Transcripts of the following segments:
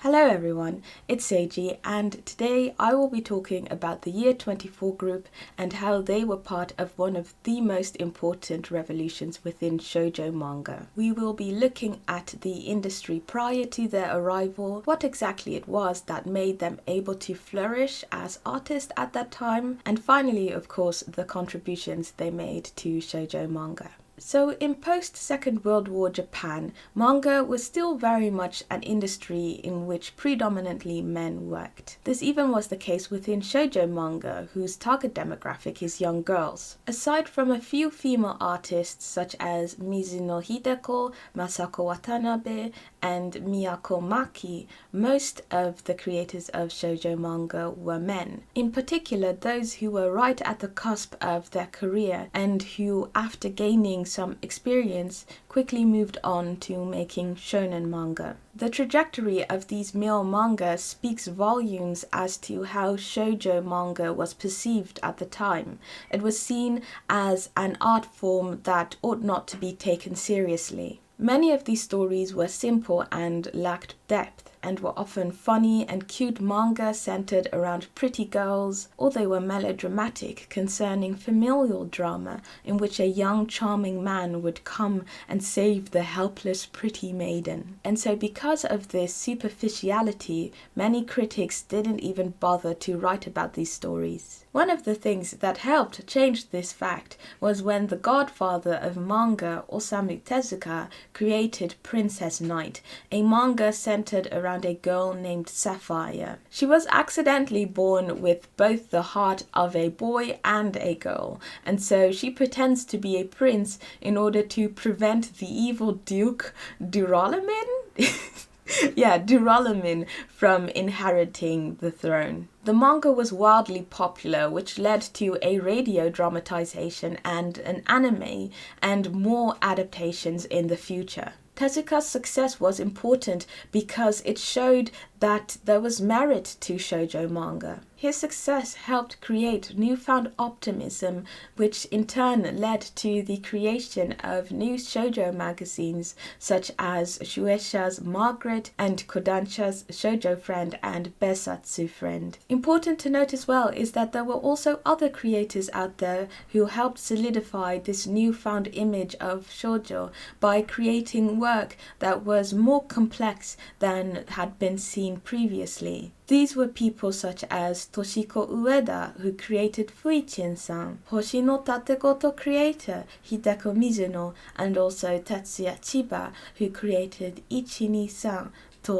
Hello everyone, it's Seiji, and today I will be talking about the Year 24 group and how they were part of one of the most important revolutions within shoujo manga. We will be looking at the industry prior to their arrival, what exactly it was that made them able to flourish as artists at that time, and finally, of course, the contributions they made to shoujo manga. So in post-Second World War Japan, manga was still very much an industry in which predominantly men worked. This even was the case within shoujo manga, whose target demographic is young girls. Aside from a few female artists such as Mizuno Hideko, Masako Watanabe, and Miyako Maki, most of the creators of shoujo manga were men. In particular, those who were right at the cusp of their career and who, after gaining some experience, quickly moved on to making shonen manga. The trajectory of these male manga speaks volumes as to how shoujo manga was perceived at the time. It was seen as an art form that ought not to be taken seriously. Many of these stories were simple and lacked depth, and were often funny and cute manga centered around pretty girls, or they were melodramatic concerning familial drama in which a young charming man would come and save the helpless pretty maiden. And so because of this superficiality, many critics didn't even bother to write about these stories. One of the things that helped change this fact was when the godfather of manga, Osamu Tezuka, created Princess Knight, a manga centered around a girl named Sapphire. She was accidentally born with both the heart of a boy and a girl, and so she pretends to be a prince in order to prevent the evil Duke Duralamin? Duralamin from inheriting the throne. The manga was wildly popular, which led to a radio dramatization and an anime, and more adaptations in the future. Tezuka's success was important because it showed that there was merit to shoujo manga. His success helped create newfound optimism, which in turn led to the creation of new shoujo magazines such as Shueisha's Margaret and Kodansha's Shoujo Friend and Besatsu Friend. Important to note as well is that there were also other creators out there who helped solidify this newfound image of shoujo by creating work that was more complex than had been seen previously. These were people such as Toshiko Ueda, who created Fuichin-san, Hoshi no Tategoto creator Hideko Mizuno, and also Tetsuya Chiba, who created Ichi-ni-san to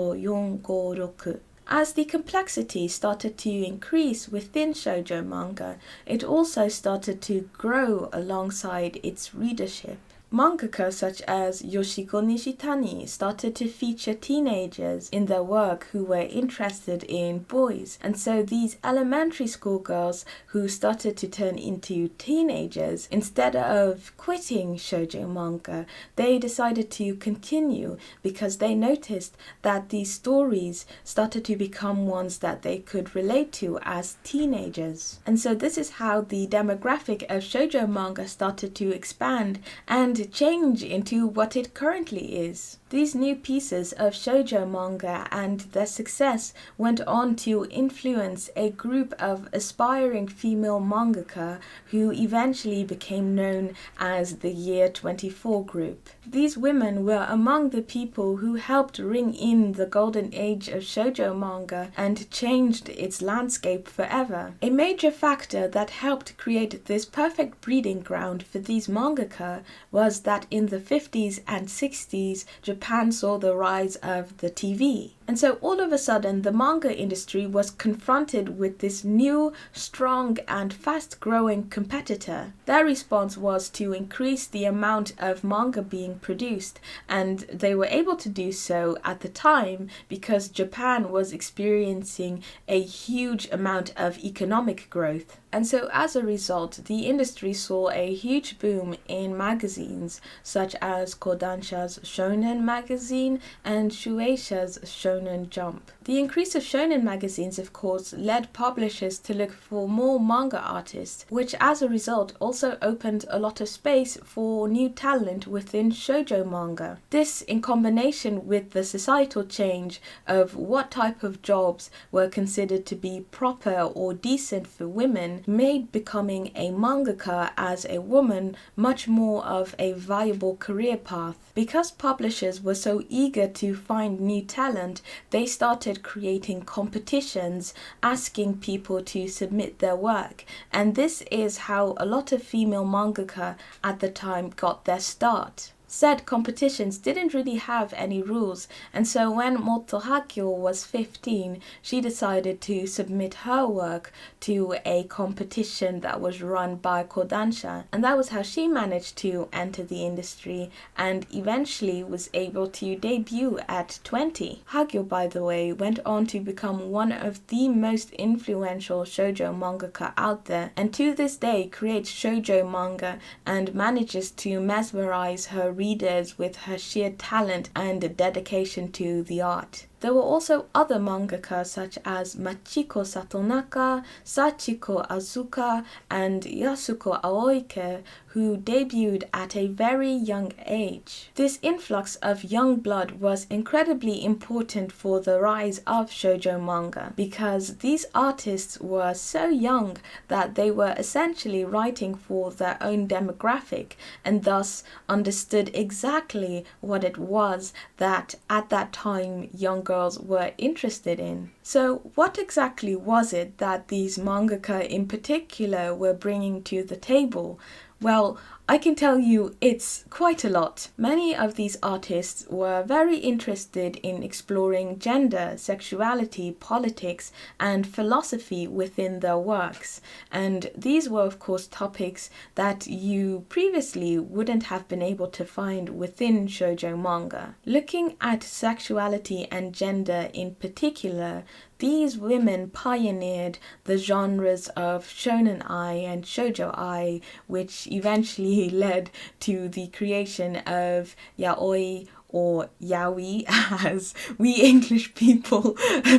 456. As the complexity started to increase within shoujo manga, it also started to grow alongside its readership. Mangaka such as Yoshiko Nishitani started to feature teenagers in their work who were interested in boys, and so these elementary school girls who started to turn into teenagers, instead of quitting shoujo manga, they decided to continue because they noticed that these stories started to become ones that they could relate to as teenagers. And so this is how the demographic of shoujo manga started to expand and change into what it currently is. These new pieces of shoujo manga and their success went on to influence a group of aspiring female mangaka who eventually became known as the Year 24 group. These women were among the people who helped ring in the golden age of shoujo manga and changed its landscape forever. A major factor that helped create this perfect breeding ground for these mangaka was that in the 50s and 60s, Japan saw the rise of the TV. And so all of a sudden, the manga industry was confronted with this new, strong, and fast-growing competitor. Their response was to increase the amount of manga being produced, and they were able to do so at the time because Japan was experiencing a huge amount of economic growth. And so as a result, the industry saw a huge boom in magazines such as Kodansha's Shonen magazine and Shueisha's Shonen Jump. The increase of shonen magazines, of course, led publishers to look for more manga artists, which as a result also opened a lot of space for new talent within shoujo manga. This, in combination with the societal change of what type of jobs were considered to be proper or decent for women, made becoming a mangaka as a woman much more of a viable career path. Because publishers were so eager to find new talent, they started creating competitions, asking people to submit their work, and this is how a lot of female mangaka at the time got their start. Said competitions didn't really have any rules, and so when Moto Hagio was 15, she decided to submit her work to a competition that was run by Kodansha, and that was how she managed to enter the industry and eventually was able to debut at 20. Hagio, by the way, went on to become one of the most influential shoujo mangaka out there, and to this day creates shoujo manga and manages to mesmerize her readers with her sheer talent and dedication to the art. There were also other mangaka such as Machiko Satonaka, Sachiko Azuka, and Yasuko Aoike, who debuted at a very young age. This influx of young blood was incredibly important for the rise of shoujo manga, because these artists were so young that they were essentially writing for their own demographic and thus understood exactly what it was that at that time young girls were interested in. So what exactly was it that these mangaka in particular were bringing to the table? Well, I can tell you it's quite a lot. Many of these artists were very interested in exploring gender, sexuality, politics, and philosophy within their works. And these were, of course, topics that you previously wouldn't have been able to find within shoujo manga. Looking at sexuality and gender in particular, these women pioneered the genres of shonen ai and shoujo ai, which eventually led to the creation of yaoi, or yaoi as we English people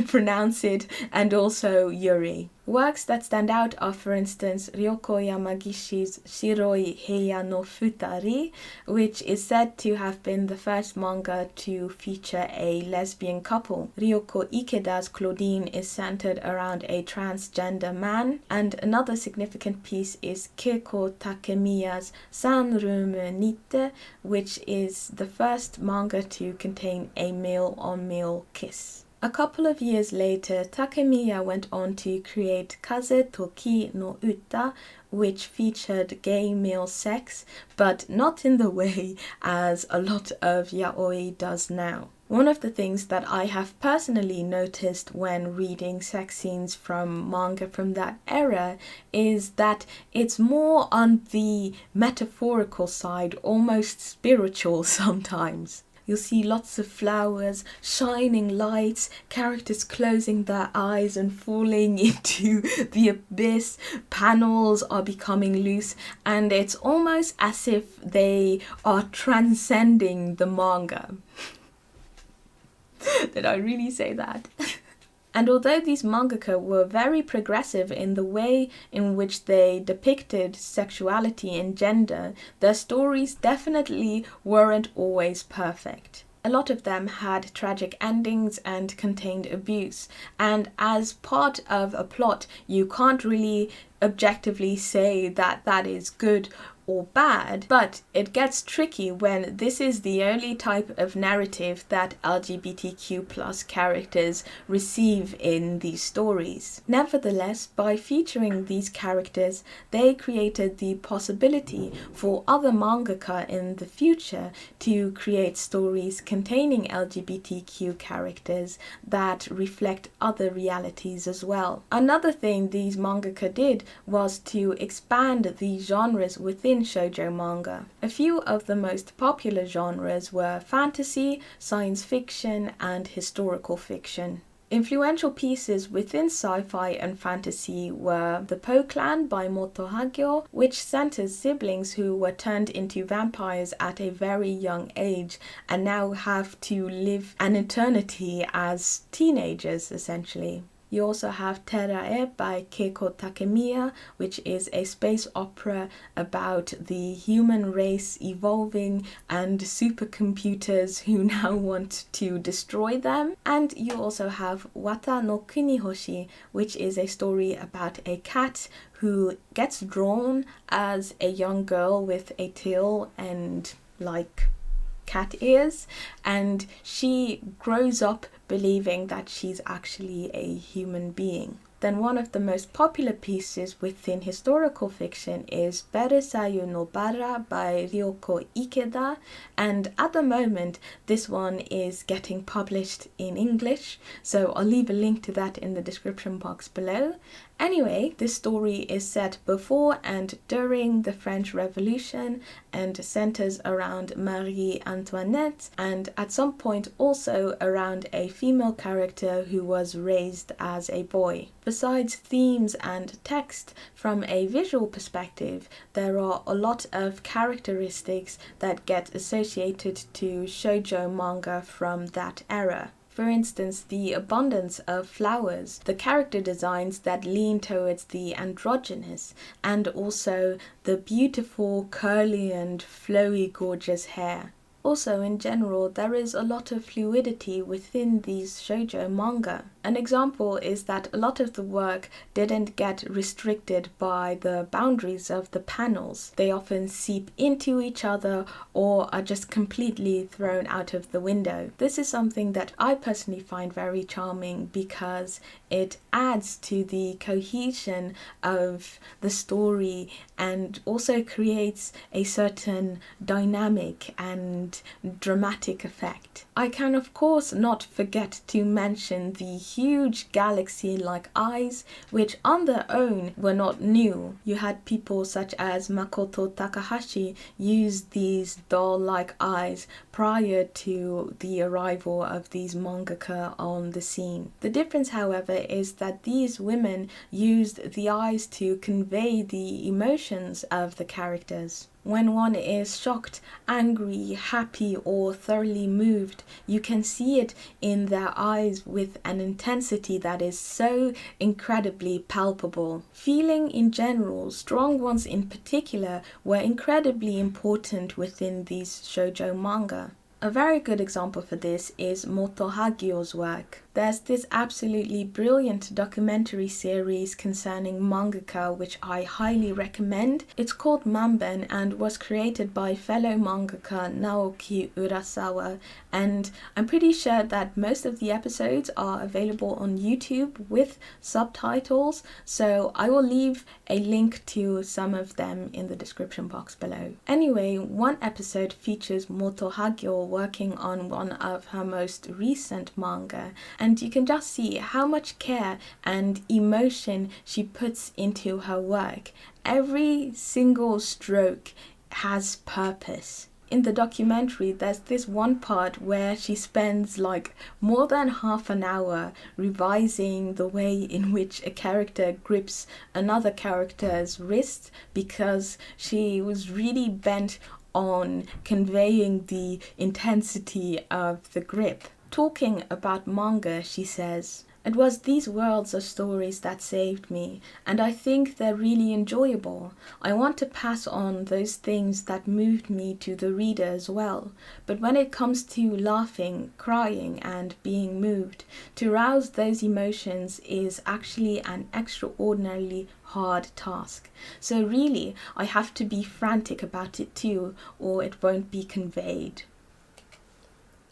pronounce it, and also yuri. Works that stand out are, for instance, Riyoko Yamagishi's Shiroi Heiya no Futari, which is said to have been the first manga to feature a lesbian couple. Ryoko Ikeda's Claudine is centered around a transgender man, and another significant piece is Keiko Takemiya's Sanrumu Nite, which is the first manga to contain a male-on-male kiss. A couple of years later, Takemiya went on to create Kaze to Ki no Uta, which featured gay male sex, but not in the way as a lot of yaoi does now. One of the things that I have personally noticed when reading sex scenes from manga from that era is that it's more on the metaphorical side, almost spiritual sometimes. You'll see lots of flowers, shining lights, characters closing their eyes and falling into the abyss, panels are becoming loose, and it's almost as if they are transcending the manga. Did I really say that? And although these mangaka were very progressive in the way in which they depicted sexuality and gender, their stories definitely weren't always perfect. A lot of them had tragic endings and contained abuse, and as part of a plot, you can't really objectively say that that is good or bad, but it gets tricky when this is the only type of narrative that LGBTQ plus characters receive in these stories. Nevertheless, by featuring these characters, they created the possibility for other mangaka in the future to create stories containing LGBTQ characters that reflect other realities as well. Another thing these mangaka did was to expand the genres within shoujo manga. A few of the most popular genres were fantasy, science fiction, and historical fiction. Influential pieces within sci-fi and fantasy were the Poe Clan by Moto Hagio, which centers siblings who were turned into vampires at a very young age and now have to live an eternity as teenagers, essentially. You also have Terae by Keiko Takemiya, which is a space opera about the human race evolving and supercomputers who now want to destroy them. And you also have Wata no Kunihoshi, which is a story about a cat who gets drawn as a young girl with a tail and cat ears, and she grows up believing that she's actually a human being. Then one of the most popular pieces within historical fiction is Beresayu no Bara by Riyoko Ikeda, and at the moment this one is getting published in English, so I'll leave a link to that in the description box below. Anyway, this story is set before and during the French Revolution and centers around Marie Antoinette, and at some point also around a female character who was raised as a boy. Besides themes and text, from a visual perspective, there are a lot of characteristics that get associated to shoujo manga from that era. For instance, the abundance of flowers, the character designs that lean towards the androgynous, and also the beautiful curly and flowy gorgeous hair. Also, in general, there is a lot of fluidity within these shoujo manga. An example is that a lot of the work didn't get restricted by the boundaries of the panels. They often seep into each other or are just completely thrown out of the window. This is something that I personally find very charming because it adds to the cohesion of the story and also creates a certain dynamic and dramatic effect. I can of course not forget to mention the huge galaxy-like eyes, which on their own were not new. You had people such as Makoto Takahashi use these doll-like eyes prior to the arrival of these mangaka on the scene. The difference, however, is that these women used the eyes to convey the emotions of the characters. When one is shocked, angry, happy, or thoroughly moved, you can see it in their eyes with an intensity that is so incredibly palpable. Feeling in general, strong ones in particular, were incredibly important within these shoujo manga. A very good example for this is Moto Hagio's work. There's this absolutely brilliant documentary series concerning mangaka which I highly recommend. It's called MANBEN and was created by fellow mangaka Naoki Urasawa, and I'm pretty sure that most of the episodes are available on YouTube with subtitles, so I will leave a link to some of them in the description box below. Anyway, one episode features Moto Hagio working on one of her most recent manga, and you can just see how much care and emotion she puts into her work. Every single stroke has purpose. In the documentary, there's this one part where she spends more than half an hour revising the way in which a character grips another character's wrist because she was really bent on conveying the intensity of the grip. Talking about manga, she says, "It was these worlds of stories that saved me, and I think they're really enjoyable. I want to pass on those things that moved me to the reader as well. But when it comes to laughing, crying, and being moved, to rouse those emotions is actually an extraordinarily hard task. So really, I have to be frantic about it too, or it won't be conveyed."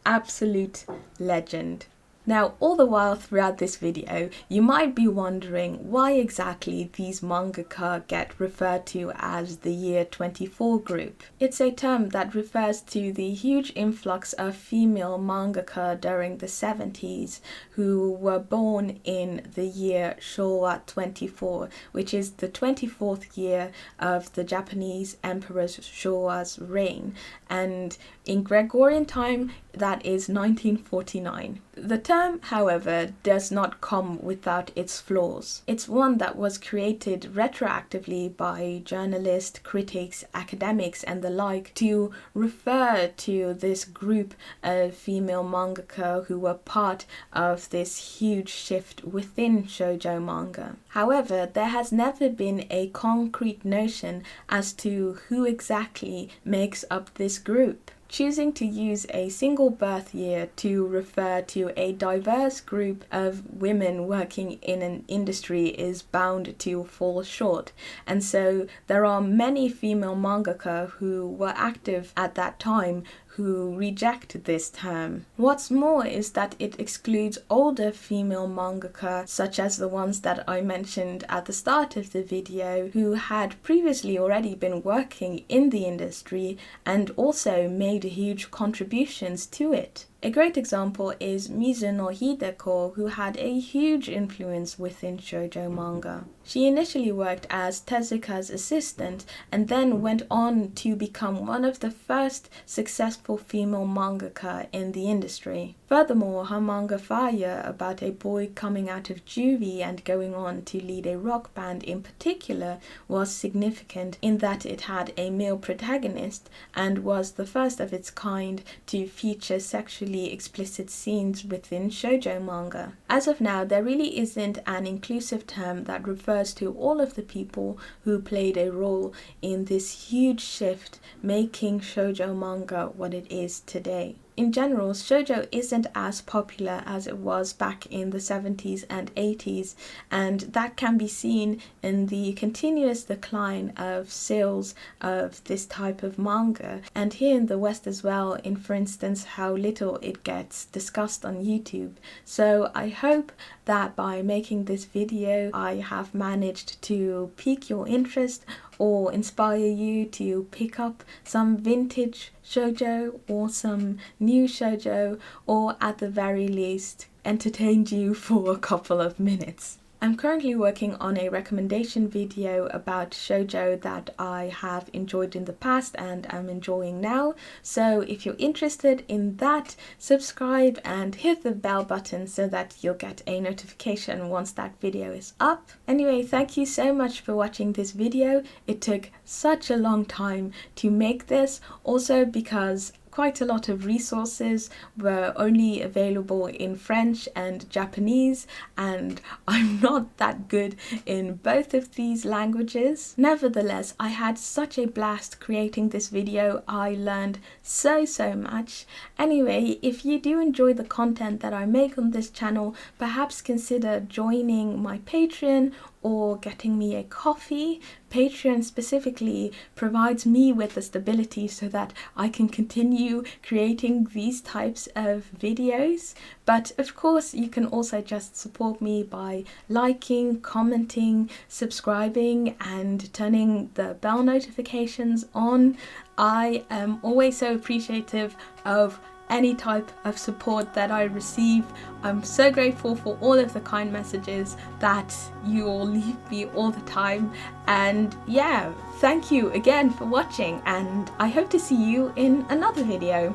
Absolute legend. Now, all the while throughout this video, you might be wondering why exactly these mangaka get referred to as the Year 24 group. It's a term that refers to the huge influx of female mangaka during the 70s who were born in the year Showa 24, which is the 24th year of the Japanese Emperor Showa's reign, and in Gregorian time, that is 1949. The term, however, does not come without its flaws. It's one that was created retroactively by journalists, critics, academics, and the like to refer to this group of female mangaka who were part of this huge shift within shoujo manga. However, there has never been a concrete notion as to who exactly makes up this group. Choosing to use a single birth year to refer to a diverse group of women working in an industry is bound to fall short, and so there are many female mangaka who were active at that time who reject this term. What's more is that it excludes older female mangaka, such as the ones that I mentioned at the start of the video, who had previously already been working in the industry and also made huge contributions to it. A great example is Mizuno Hideko, who had a huge influence within shoujo manga. She initially worked as Tezuka's assistant and then went on to become one of the first successful female mangaka in the industry. Furthermore, her manga Fire, about a boy coming out of juvie and going on to lead a rock band in particular, was significant in that it had a male protagonist and was the first of its kind to feature sexually explicit scenes within shoujo manga. As of now, there really isn't an inclusive term that refers to all of the people who played a role in this huge shift making shoujo manga what it is today. In general, shoujo isn't as popular as it was back in the 70s and 80s, and that can be seen in the continuous decline of sales of this type of manga, and here in the West as well, in for instance how little it gets discussed on YouTube. So I hope that by making this video I have managed to pique your interest or inspire you to pick up some vintage shoujo or some new shoujo, or at the very least entertained you for a couple of minutes. I'm currently working on a recommendation video about shoujo that I have enjoyed in the past and am enjoying now, so if you're interested in that, subscribe and hit the bell button so that you'll get a notification once that video is up. Anyway, thank you so much for watching this video. It took such a long time to make this, also because quite a lot of resources were only available in French and Japanese, and I'm not that good in both of these languages. Nevertheless, I had such a blast creating this video. I learned so much. Anyway, if you do enjoy the content that I make on this channel, perhaps consider joining my Patreon or getting me a coffee. Patreon specifically provides me with the stability so that I can continue creating these types of videos. But of course, you can also just support me by liking, commenting, subscribing, and turning the bell notifications on. I am always so appreciative of any type of support that I receive. I'm so grateful for all of the kind messages that you all leave me all the time, and yeah, thank you again for watching, and I hope to see you in another video.